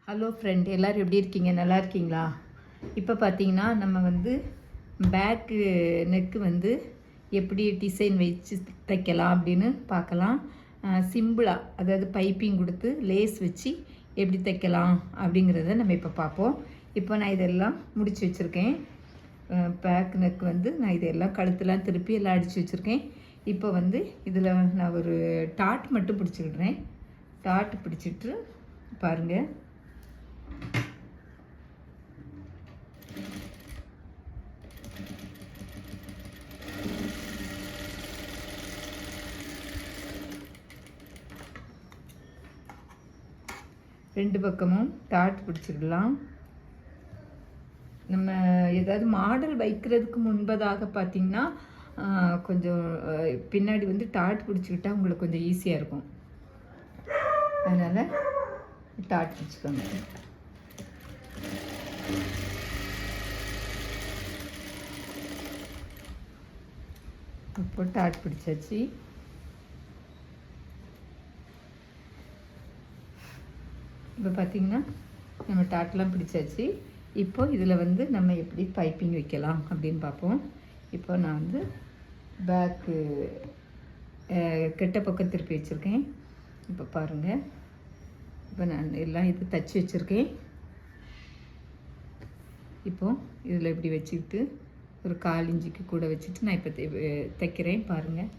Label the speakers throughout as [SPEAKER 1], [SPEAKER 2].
[SPEAKER 1] Hello friend, எல்லோரும் எப்படி இருக்கீங்க? நல்லா இருக்கீங்களா? இப்போ பார்த்தீங்கன்னா நம்ம வந்து பேக்கு நெக்கு வந்து எப்படி டிசைன் வச்சு தைக்கலாம் அப்படின்னு பார்க்கலாம். சிம்பிளாக, அதாவது பைப்பிங் கொடுத்து லேஸ் வச்சு எப்படி தைக்கலாம் அப்படிங்கிறத நம்ம இப்போ பார்ப்போம். இப்போ நான் இதெல்லாம் முடித்து வச்சுருக்கேன். பேக் நெக் வந்து நான் இதெல்லாம் கழுத்துலாம் திருப்பி எல்லாம் அடித்து வச்சுருக்கேன். இப்போ வந்து இதில் நான் ஒரு டாட் மட்டும் பிடிச்சிக்கிடுறேன். டாட் பிடிச்சிட்டு பாருங்கள், ரெண்டு பக்கமும் டாட் பிடிச்சிடலாம். நம்ம ஏதாவது மாடல் வைக்கிறதுக்கு முன்பதாக பார்த்திங்கன்னா கொஞ்சம் பின்னாடி வந்து டாட் பிடிச்சிக்கிட்டால் உங்களுக்கு கொஞ்சம் ஈஸியாக இருக்கும். அதனால் டாட் பிடிச்சிக்கோங்க. இப்போ டாட் பிடிச்சாச்சு. இப்போ பார்த்திங்கன்னா நம்ம டாட்லாம் பிடிச்சாச்சு. இப்போ இதில் வந்து நம்ம எப்படி பைப்பிங் வைக்கலாம் அப்படின்னு பார்ப்போம். இப்போ நான் வந்து பேக்கு கெட்ட பக்கம் திருப்பி வச்சுருக்கேன். இப்போ பாருங்கள், இப்போ நான் எல்லாம் இது தைச்சி வச்சுருக்கேன். இப்போது இதில் இப்படி வச்சுக்கிட்டு ஒரு 1/4 இன்ச்சுக்கு கூட வச்சுட்டு நான் இப்போ தைக்கிறேன். பாருங்கள்,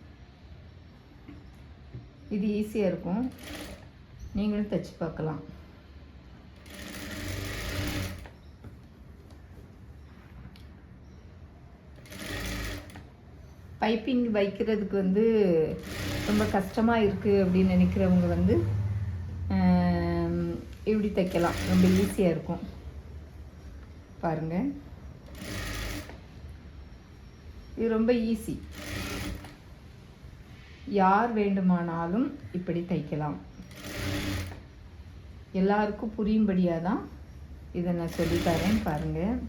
[SPEAKER 1] இது ஈஸியாக இருக்கும், நீங்களும் தைச்சி பார்க்கலாம். பைப்பிங் வைக்கிறதுக்கு வந்து ரொம்ப கஷ்டமாக இருக்குது அப்படின்னு நினைக்கிறவங்க வந்து இப்படி தைக்கலாம், ரொம்ப ஈஸியாக இருக்கும். பாருங்கள், இது ரொம்ப ஈஸி, யார் வேண்டுமானாலும் இப்படி தைக்கலாம். எல்லாருக்கும் புரியும்படியாக தான் இதை நான் சொல்லித்தரேன். பாருங்கள்,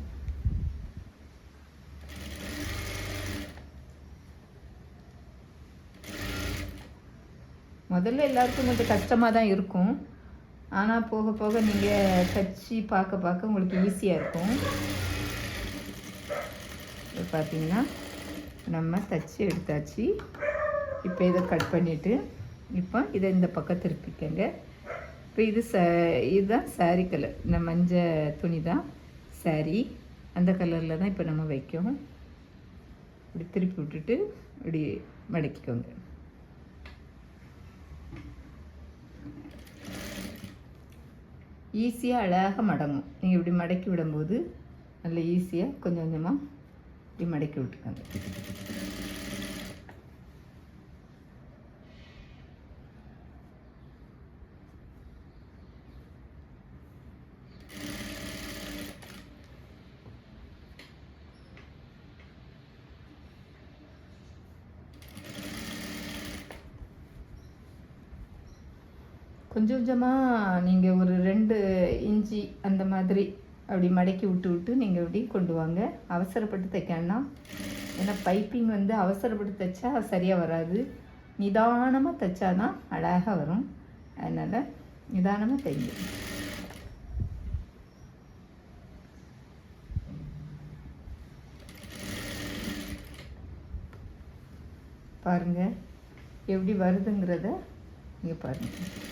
[SPEAKER 1] முதல்ல எல்லாருக்கும் கொஞ்சம் கஷ்டமாக தான் இருக்கும். ஆனால் போக போக நீங்கள் தைச்சி பார்க்க உங்களுக்கு ஈஸியாக இருக்கும். இப்போ பார்த்தீங்கன்னா நம்ம தைச்சி எடுத்தாச்சு. இப்போ இதை கட் பண்ணிவிட்டு இப்போ இதை இந்த பக்கம் திருப்பிக்கங்க. இப்போ இதுதான் சாரீ கலர், இந்த மஞ்சள் துணி தான் சாரீ, அந்த கலரில் தான் இப்போ நம்ம வைக்கும். இப்படி திருப்பி விட்டுட்டு இப்படி மடக்கிக்கோங்க. ஈஸியாக அழகாக மடங்கும். நீங்கள் இப்படி மடக்கி விடும்போது நல்ல ஈஸியாக கொஞ்சம் கொஞ்சமாக இப்படி மடக்கி விட்டுக்கோங்க. கொஞ்சம் கொஞ்சமாக நீங்கள் ஒரு 2 இன்ச்சு அந்த மாதிரி அப்படி மடக்கி விட்டு நீங்கள் இப்படி கொண்டு வாங்க. அவசரப்பட்டு தைக்கணும்னா, ஏன்னா பைப்பிங் வந்து அவசரப்பட்டு தைச்சா சரியாக வராது. நிதானமாக தைச்சா தான் அழகாக வரும். அதனால் நிதானமாக தைங்க. பாருங்கள் எப்படி வருதுங்கிறத நீங்கள் பாருங்கள்.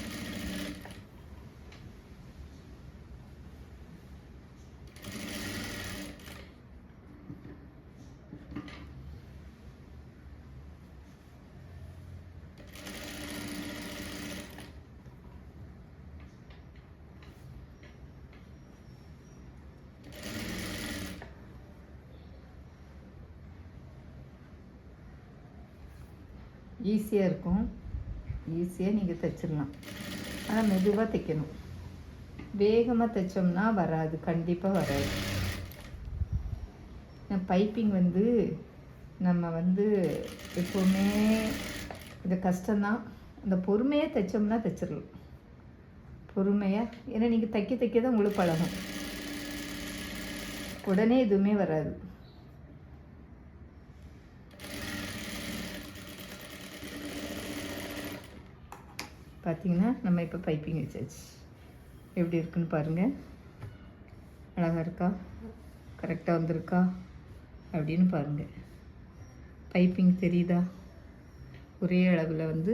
[SPEAKER 1] ஈஸியாக இருக்கும், ஈஸியாக நீங்கள் தைச்சிடலாம். ஆனால் மெதுவாக தைக்கணும். வேகமாக தைச்சோம்னா வராது, கண்டிப்பாக வராது. பைப்பிங் வந்து நம்ம வந்து எப்போவுமே இது கஷ்டம்தான். அந்த பொறுமையாக தைச்சோம்னா தைச்சிடலாம், பொறுமையாக. ஏன்னா நீங்கள் தைக்க தான் உங்களுக்கு பழகும், உடனே எதுவுமே வராது. பார்த்திங்கன்னா நம்ம இப்போ பைப்பிங் வச்சாச்சு. எப்படி இருக்குன்னு பாருங்கள். அழகாக இருக்கா, கரெக்டாக வந்திருக்கா அப்படின்னு பாருங்கள். பைப்பிங் தெரியுதா? ஒரே அளவில் வந்து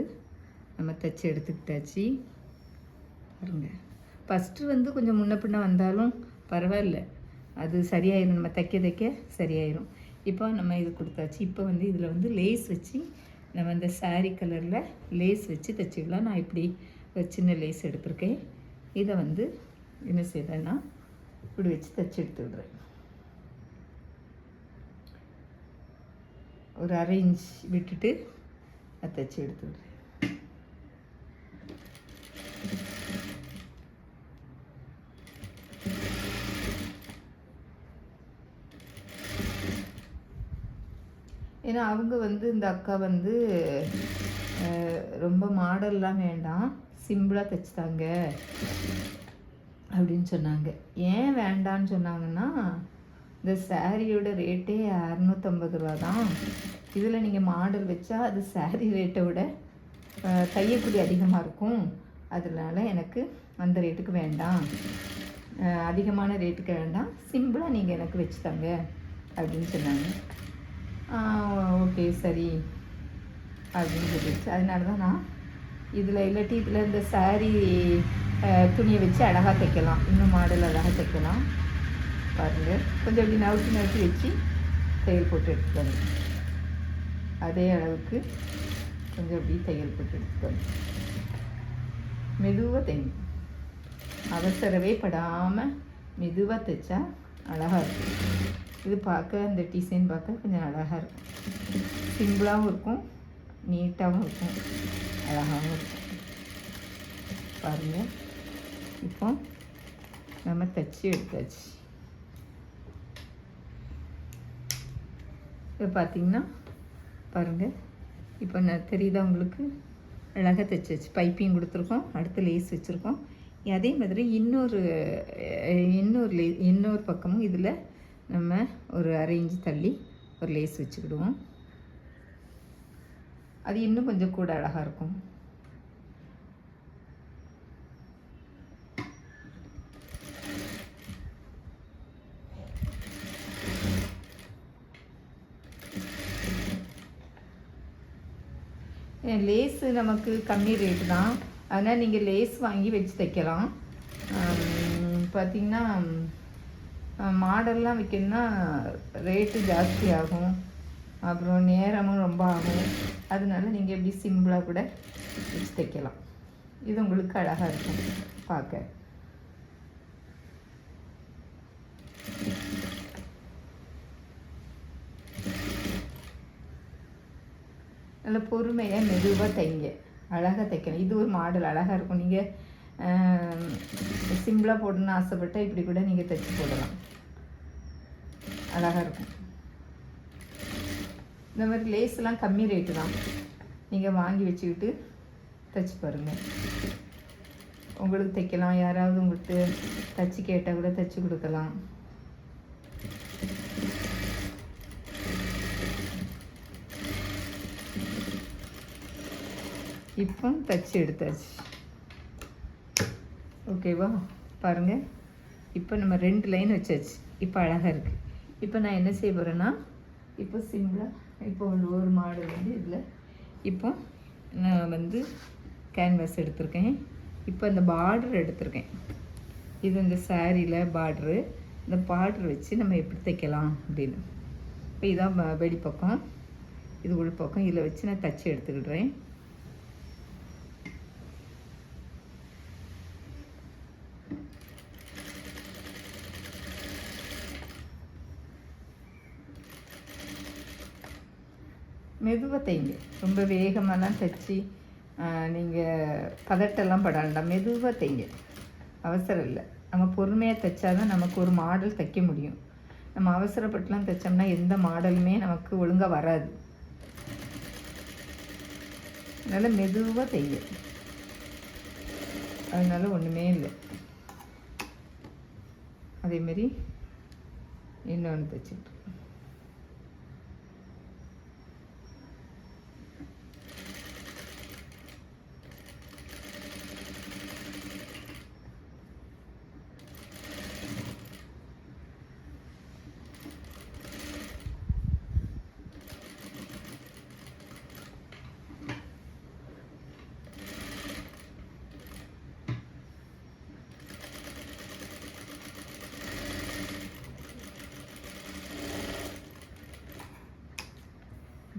[SPEAKER 1] நம்ம தைச்சி எடுத்துக்கிட்டாச்சு பாருங்கள். ஃபஸ்ட்டு வந்து கொஞ்சம் முன்ன பின்ன வந்தாலும் பரவாயில்ல, அது சரியாயிடும், நம்ம தைக்க சரியாயிடும். இப்போ நம்ம இது கொடுத்தாச்சு. இப்போ வந்து இதில் வந்து லேஸ் வச்சு நம்ம இந்த சாரீ கலரில் லேஸ் வச்சு தைச்சிக்கலாம். நான் இப்படி ஒரு சின்ன லேஸ் எடுத்திருக்கேன். இதை வந்து என்ன செய்கிறேன்னா இப்படி வச்சு தைச்சி எடுத்து விடுறேன். ஒரு 1/2 இன்ச் விட்டுட்டு அதை தைச்சி எடுத்து விடுறேன். ஏன்னா அவங்க வந்து இந்த அக்கா வந்து ரொம்ப மாடல்லாம் வேண்டாம், சிம்பிளாக தைச்சிட்டாங்க அப்படின்னு சொன்னாங்க. ஏன் வேண்டான்னு சொன்னாங்கன்னா, இந்த சாரியோட ரேட்டே 650 ரூபா தான். இதில் நீங்கள் மாடல் வச்சா அது சாரீ ரேட்டை விட தையக்கூலி அதிகமாக இருக்கும். அதனால எனக்கு அந்த ரேட்டுக்கு வேண்டாம், அதிகமான ரேட்டுக்கு வேண்டாம், சிம்பிளாக நீங்கள் எனக்கு வச்சுத்தாங்க அப்படின்னு சொன்னாங்க. ஓகே சரி அப்படின்னு சொல்லிடுச்சு. அதனால தான் நான் இதில் இல்லாட்டி இதில் இந்த சாரீ துணியை வச்சு அழகாக தைக்கலாம், இன்னும் மாடல் அழகாக தைக்கலாம். பாருங்கள், கொஞ்சம் அப்படி நவுத்தி வச்சு தையல் போட்டு எடுத்துக்கணும். அதே அளவுக்கு கொஞ்சம் அப்படி தையல் போட்டு எடுத்துக்கணும். மெதுவாக தைங்க, அவசரவே படாமல் மெதுவாக தைச்சா அழகாக இருக்கும். இது பார்க்க, இந்த டிசைன் பார்க்க கொஞ்சம் அழகாக இருக்கும், சிம்பிளாகவும் இருக்கும், நீட்டாகவும் இருக்கும், அழகாகவும் இருக்கும். பாருங்கள், இப்போ நம்ம தைச்சி எடுத்தாச்சு. இப்போ பார்த்திங்கன்னா பாருங்கள், இப்போ நான் தெரியுதா உங்களுக்கு, அழகாக தைச்சாச்சு. பைப்பிங் கொடுத்துருக்கோம், அடுத்து லேஸ் வச்சுருக்கோம். அதே மாதிரி இன்னொரு பக்கமும் இதில் நம்ம ஒரு 1/2 இன்ச் தள்ளி ஒரு லேஸ் வச்சுக்கிடுவோம். அது இன்னும் கொஞ்சம் கூட அழகாக இருக்கும். லேஸு நமக்கு கம்மி ரேட்டு தான், அதனால் நீங்கள் லேஸ் வாங்கி வச்சு தைக்கலாம். பார்த்திங்கன்னா மாடல்லாம் வைக்கணும்னா ரேட்டு ஜாஸ்தி ஆகும், அப்புறம் நேரமும் ரொம்ப ஆகும். அதனால நீங்கள் எப்படி சிம்பிளாக கூட வச்சு தைக்கலாம். இது உங்களுக்கு அழகாக இருக்கும் பார்க்க. நல்ல பொறுமையாக மெதுவாக தைங்க, அழகாக தைக்கணும். இது ஒரு மாடல் அழகாக இருக்கும். நீங்கள் சிம்பிளாக போடணும்னு ஆசைப்பட்டால் இப்படி கூட நீங்கள் தைச்சி போடலாம், அழகாக இருக்கும். இந்த மாதிரி லேஸ்லாம் கம்மி ரேட்டு தான், நீங்கள் வாங்கி வச்சுக்கிட்டு தைச்சி பாருங்கள். உங்களுக்கு தைக்கலாம், யாராவது உங்களுக்கு தைச்சி கேட்டால் கூட தைச்சி கொடுக்கலாம். இப்போ தைச்சி எடுத்தாச்சு. ஓகேவா, பாருங்கள். இப்போ நம்ம 2 லைன் வச்சாச்சு. இப்போ அழகாக இருக்குது. இப்போ நான் என்ன செய்ய போகிறேன்னா, இப்போ சிம்பிளாக இப்போ ஒரு மாடல் வந்து இதில் இப்போ நான் வந்து கேன்வாஸ் எடுத்திருக்கேன். இப்போ இந்த பார்டர் எடுத்திருக்கேன். இது இந்த சாரியில் பார்ட்ரு. இந்த பார்டர் வச்சு நம்ம எப்படி தைக்கலாம் அப்படின்னு. இப்போ இதான் வெளிப்பக்கம், இது உள்பக்கம். இதில் வச்சு நான் தைச்சி எடுத்துக்கிடுறேன். மெதுவாக தைங்க, ரொம்ப வேகமாகலாம் தைச்சி நீங்கள் பதட்டெல்லாம் பட வேண்டாம். மெதுவாக தைங்க, அவசரம் இல்லை. நம்ம பொறுமையாக தைச்சாதான் நமக்கு ஒரு மாடல் தைக்க முடியும். நம்ம அவசரப்பட்டுலாம் தைச்சோம்னா எந்த மாடலுமே நமக்கு ஒழுங்காக வராது. அதனால் மெதுவாக தைங்க, அதனால ஒன்றுமே இல்லை. அதேமாரி இன்னொன்று தைச்சிட்டு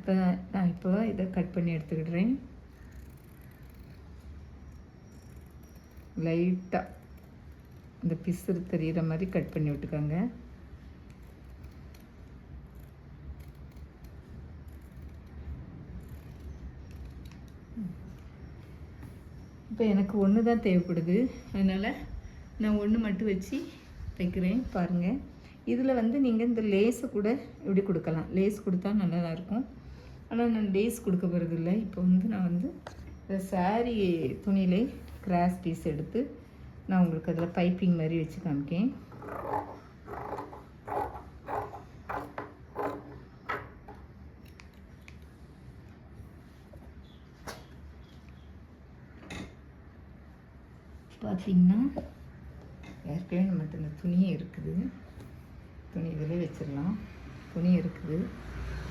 [SPEAKER 1] இப்போ நான் இதை கட் பண்ணி எடுத்துக்கிடுறேன். லைட்டாக இந்த பிசுறு தெரிகிற மாதிரி கட் பண்ணி விட்டுக்கோங்க. இப்போ எனக்கு ஒன்று தான் தேவைப்படுது, அதனால் நான் ஒன்று மட்டும் வச்சு தைக்கிறேன். பாருங்கள், இதில் வந்து நீங்கள் இந்த லேஸை கூட இப்படி கொடுக்கலாம். லேஸ் கொடுத்தா நல்லா இருக்கும். ஆனால் நான் லேஸ் கொடுக்க போகிறதில்ல. இப்போ வந்து நான் வந்து இந்த சாரீ துணியிலே கிராஸ் பீஸ் எடுத்து நான் உங்களுக்கு அதில் பைப்பிங் மாதிரி வச்சு காமிக்கேன். பார்த்திங்கன்னா ஏற்கனவே நம்மகிட்ட இந்த துணியே இருக்குது. துணி இதில் வச்சிடலாம். துணி இருக்குது,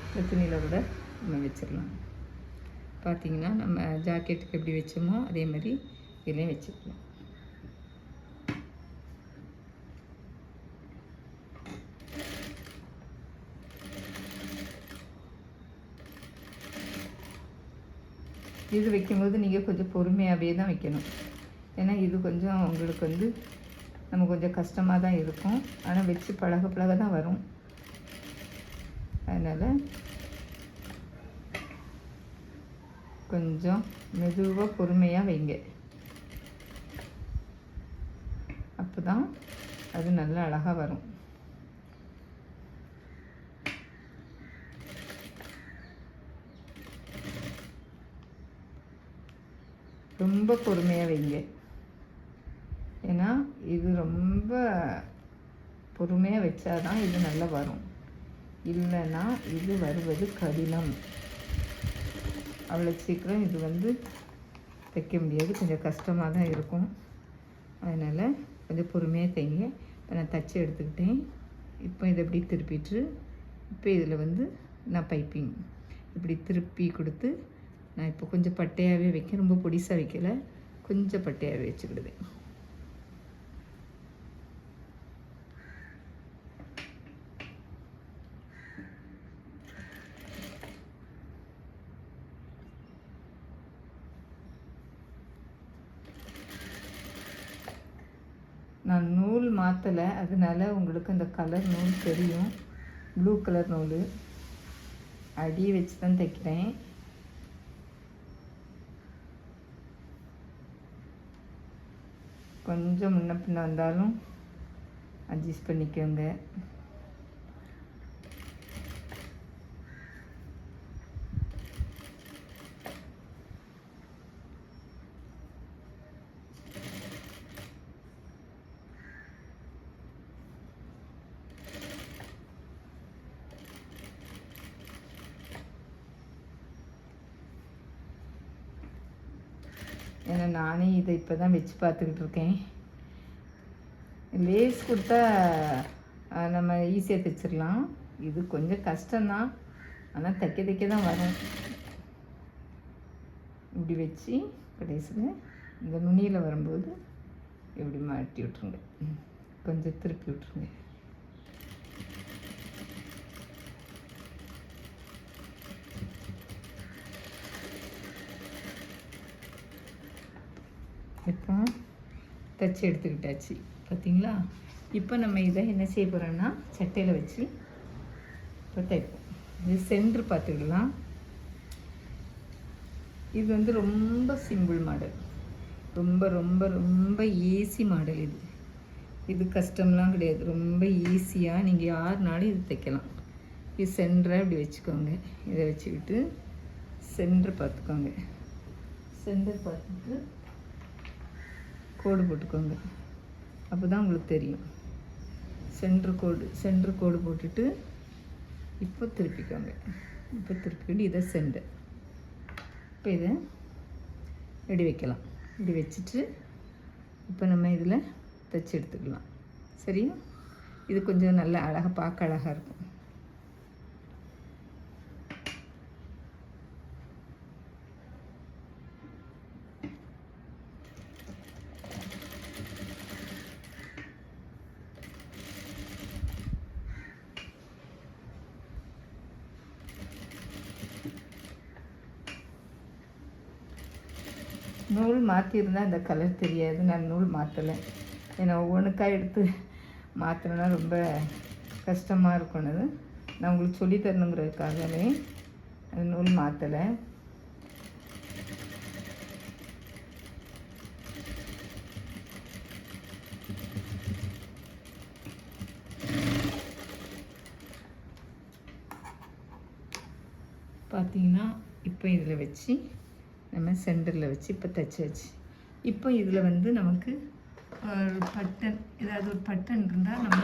[SPEAKER 1] இந்த துணியில் கூட நம்ம வச்சிடலாம். பார்த்திங்கன்னா நம்ம ஜாக்கெட்டுக்கு எப்படி வச்சோமோ அதே மாதிரி இதுலேயும் வச்சுக்கலாம். இது வைக்கும்போது நீங்கள் கொஞ்சம் பொறுமையாகவே தான் வைக்கணும். ஏன்னா இது கொஞ்சம் உங்களுக்கு வந்து நம்ம கொஞ்சம் கஷ்டமாக தான் இருக்கும். ஆனால் வச்சு பழக பழக தான் வரும். அதனால் கொஞ்சம் மெதுவாக பொறுமையாக வைங்க. அப்போ தான் அது நல்லா அழகாக வரும். ரொம்ப பொறுமையாக வைங்க. ஏன்னா இது ரொம்ப பொறுமையாக வச்சாதான் இது நல்லா வரும். இல்லைன்னா இது வருவது கடினம். அவ்வளோ சீக்கிரம் இது வந்து தைக்க முடியாது. கொஞ்சம் கஷ்டமாக தான் இருக்கும். அதனால் கொஞ்சம் பொறுமையாக தைங்க. இப்போ நான் தச்சு எடுத்துக்கிட்டேன். இப்போ இதை இப்படி திருப்பிட்டு இப்போ இதில் வந்து நான் பைப்பிங் இப்படி திருப்பி கொடுத்து நான் இப்போ கொஞ்சம் பட்டையாகவே வைக்க, ரொம்ப பொடிசாக வைக்கலை, கொஞ்சம் பட்டையாகவே வச்சுக்கிடுவேன். நான் நூல் மாற்றலை, அதனால் உங்களுக்கு அந்த கலர் நூல் தெரியும். ப்ளூ கலர் நூல் அடி வச்சு தான் தைக்கிறேன். கொஞ்சம் முன்ன பின்ன வந்தாலும் அட்ஜஸ்ட் பண்ணிக்கோங்க. ஏன்னா நானே இதை இப்போ தான் வச்சு பார்த்துக்கிட்டு இருக்கேன். லேஸ் கொடுத்தா நம்ம ஈஸியாக தைச்சிடலாம். இது கொஞ்சம் கஷ்டம்தான், ஆனால் தைக்க தான் வரும். இப்படி வச்சு கடைசியில் இந்த நுனியில் வரும்போது இப்படி மாட்டி விட்ருங்க. கொஞ்சம் திருப்பி விட்ருங்க. இப்போ தைச்சி எடுத்துக்கிட்டாச்சு. பார்த்திங்களா? இப்போ நம்ம இதை என்ன செய்ய போகிறோன்னா சட்டையில் வச்சு இப்போ தைப்போம். இது சென்ட்ரு பார்த்துக்கலாம். இது வந்து ரொம்ப சிம்பிள் மாடல், ரொம்ப ரொம்ப ரொம்ப ஈஸி மாடல். இது கஷ்டம்லாம் கிடையாது. ரொம்ப ஈஸியாக நீங்கள் யாருனாலும் இது தைக்கலாம். இது சென்டரை இப்படி வச்சுக்கோங்க. இதை வச்சுக்கிட்டு சென்டர் பார்த்துக்கோங்க. சென்டர் பார்த்துட்டு கோடு போட்டுக்கோங்க. அப்போ தான் உங்களுக்கு தெரியும். சென்ட்ரு கோடு போட்டுட்டு இப்போ திருப்பிக்கோங்க. இப்போ திருப்பிக்கிட்டு இதை சென்டர். இப்போ இதை இப்படி வைக்கலாம். இப்படி வச்சுட்டு இப்போ நம்ம இதில் தைச்சி எடுத்துக்கலாம். சரியா? இது கொஞ்சம் நல்லா அழகாக பார்க்க அழகாக இருக்கும். நூல் மாற்றிருந்தால் இந்த கலர் தெரியாது. நான் நூல் மாற்றலை. ஏன்னா ஒவ்வொன்றுக்கா எடுத்து மாற்றினா ரொம்ப கஷ்டமாக இருக்கணுது. நான் உங்களுக்கு சொல்லி தரணுங்கிறதுக்காகவே அந்த நூல் மாற்றலை. பார்த்தீங்கன்னா இப்போ இதில் வச்சு நம்ம சென்டரில் வச்சு இப்போ தைச்சாச்சு. இப்போ இதில் வந்து நமக்கு ஒரு பட்டன், ஏதாவது ஒரு பட்டன் இருந்தால் நம்ம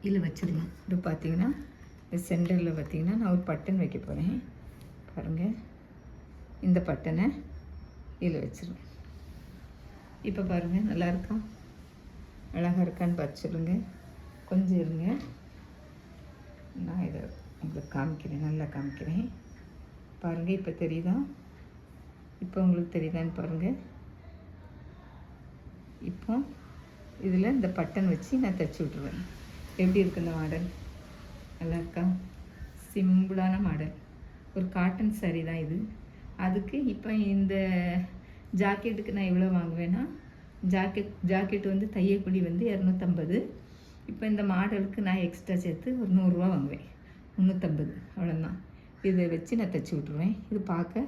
[SPEAKER 1] இதில் வச்சிடலாம். இப்போ பார்த்தீங்கன்னா சென்டரில் பார்த்தீங்கன்னா நான் ஒரு பட்டன் வைக்க போகிறேன். பாருங்கள், இந்த பட்டனை இதில் வச்சிருவேன். இப்போ பாருங்கள், நல்லா இருக்கா, அழகாக இருக்கான்னு பார்த்து சொல்லுங்கள். கொஞ்சம் இருங்க, நான் இதை உங்களுக்கு காமிக்கிறேன், நல்லா காமிக்கிறேன். பாருங்கள், இப்போ தெரியுதா? இப்போ உங்களுக்கு தெரியுதான்னு பாருங்கள். இப்போ இதில் இந்த பட்டன் வச்சு நான் தைச்சி விட்ருவேன். எப்படி இருக்குது இந்த மாடல்? நல்லா இருக்கா? சிம்பிளான மாடல். ஒரு காட்டன் சாரீ தான் இது. அதுக்கு இப்போ இந்த ஜாக்கெட்டுக்கு நான் எவ்வளோ வாங்குவேன்னா, ஜாக்கெட் வந்து தையக்கூலி வந்து 250. இப்போ இந்த மாடலுக்கு நான் எக்ஸ்ட்ரா சேர்த்து ஒரு 100 ரூபா வாங்குவேன். 350, அவ்வளோதான். இதை வச்சு நான் தைச்சி விட்ருவேன். இது பார்க்க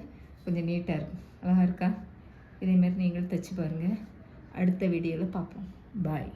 [SPEAKER 1] கொஞ்சம் நீட்டாக இருக்கும். அழகாக இருக்கா? இதேமாரி நீங்களும் தைச்சி பாருங்கள். அடுத்த வீடியோவில் பார்ப்போம். பாய்.